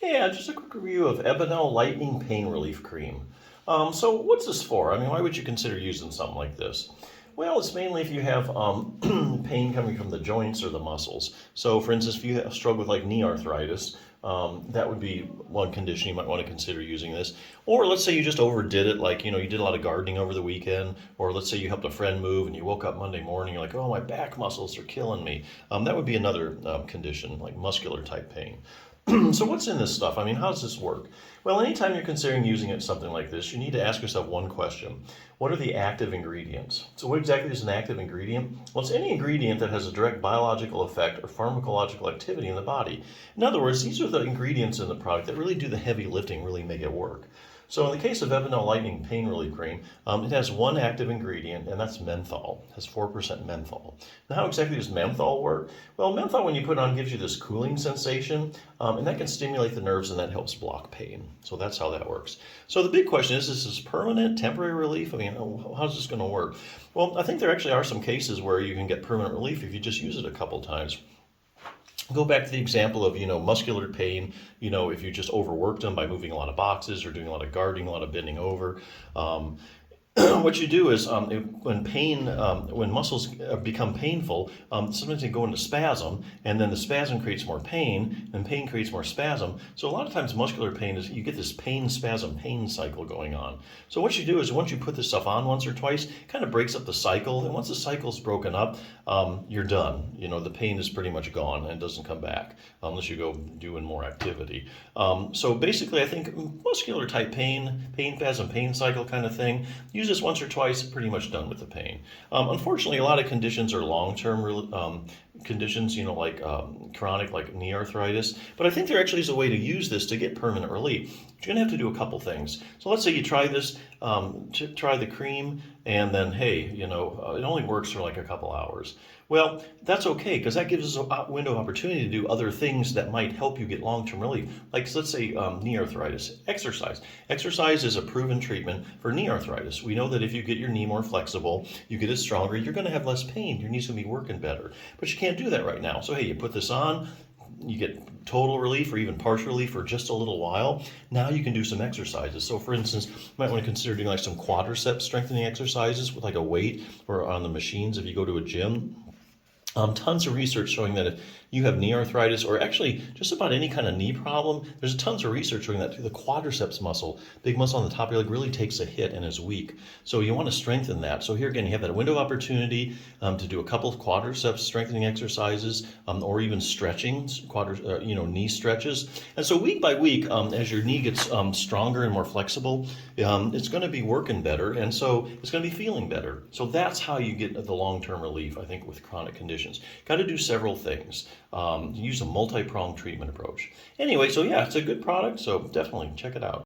Yeah, just a quick review of Ebanel Lightning Pain Relief Cream. So what's this for? I mean, why would you consider using something like this? Well, it's mainly if you have pain coming from the joints or the muscles. So for instance, if you struggle with like knee arthritis, that would be one condition you might want to consider using this. Or let's say you just overdid it, like, you did a lot of gardening over the weekend, or let's say you helped a friend move and you woke up Monday morning, you're like, oh, my back muscles are killing me. That would be another condition, like muscular type pain. So what's in this stuff? I mean, how does this work? Well, anytime you're considering using it something like this, you need to ask yourself one question. What are the active ingredients? So what exactly is an active ingredient? Well, it's any ingredient that has a direct biological effect or pharmacological activity in the body. In other words, these are the ingredients in the product that really do the heavy lifting, really make it work. So in the case of Ebanel Lightning Pain Relief Cream, it has one active ingredient, and that's menthol. It has 4% menthol. Now, how exactly does menthol work? Well, menthol, when you put it on, gives you this cooling sensation, and that can stimulate the nerves, and that helps block pain. So that's how that works. So the big question is this permanent, temporary relief? I mean, how's this going to work? Well, I think there actually are some cases where you can get permanent relief if you just use it a couple times. Go back to the example of, muscular pain, if you just overworked them by moving a lot of boxes or doing a lot of gardening, a lot of bending over. What you do is when muscles become painful, sometimes they go into spasm, and then the spasm creates more pain, and pain creates more spasm. So a lot of times muscular pain is, you get this pain, spasm, pain cycle going on. So what you do is once you put this stuff on once or twice, it kind of breaks up the cycle, and once the cycle's broken up, you're done. The pain is pretty much gone and doesn't come back unless you go doing more activity. So basically, I think muscular type pain, spasm, pain cycle kind of thing, use this once or twice, pretty much done with the pain. Unfortunately, a lot of conditions are long-term conditions, like chronic, like knee arthritis. But I think there actually is a way to use this to get permanent relief. You're going to have to do a couple things. So let's say you try this, try the cream, and then, hey, it only works for like a couple hours. Well, that's okay, because that gives us a window of opportunity to do other things that might help you get long-term relief. Like, let's say knee arthritis. Exercise. Exercise is a proven treatment for knee arthritis. We know that if you get your knee more flexible, you get it stronger, you're going to have less pain. Your knee's going to be working better. But you can't do that right now. So, hey, you put this on, you get total relief or even partial relief for just a little while. Now you can do some exercises. So for instance, you might want to consider doing like some quadricep strengthening exercises with like a weight or on the machines if you go to a gym. Tons of research showing that if you have knee arthritis or actually just about any kind of knee problem, there's tons of research showing that the quadriceps muscle, big muscle on the top of your leg, really takes a hit and is weak. So you want to strengthen that. So here again, you have that window of opportunity to do a couple of quadriceps strengthening exercises or even stretching, knee stretches. And so week by week, as your knee gets stronger and more flexible, it's going to be working better, and so it's going to be feeling better. So that's how you get the long-term relief, I think, with chronic conditions. Got to do several things. Use a multi-pronged treatment approach. Anyway, so yeah, it's a good product, so definitely check it out.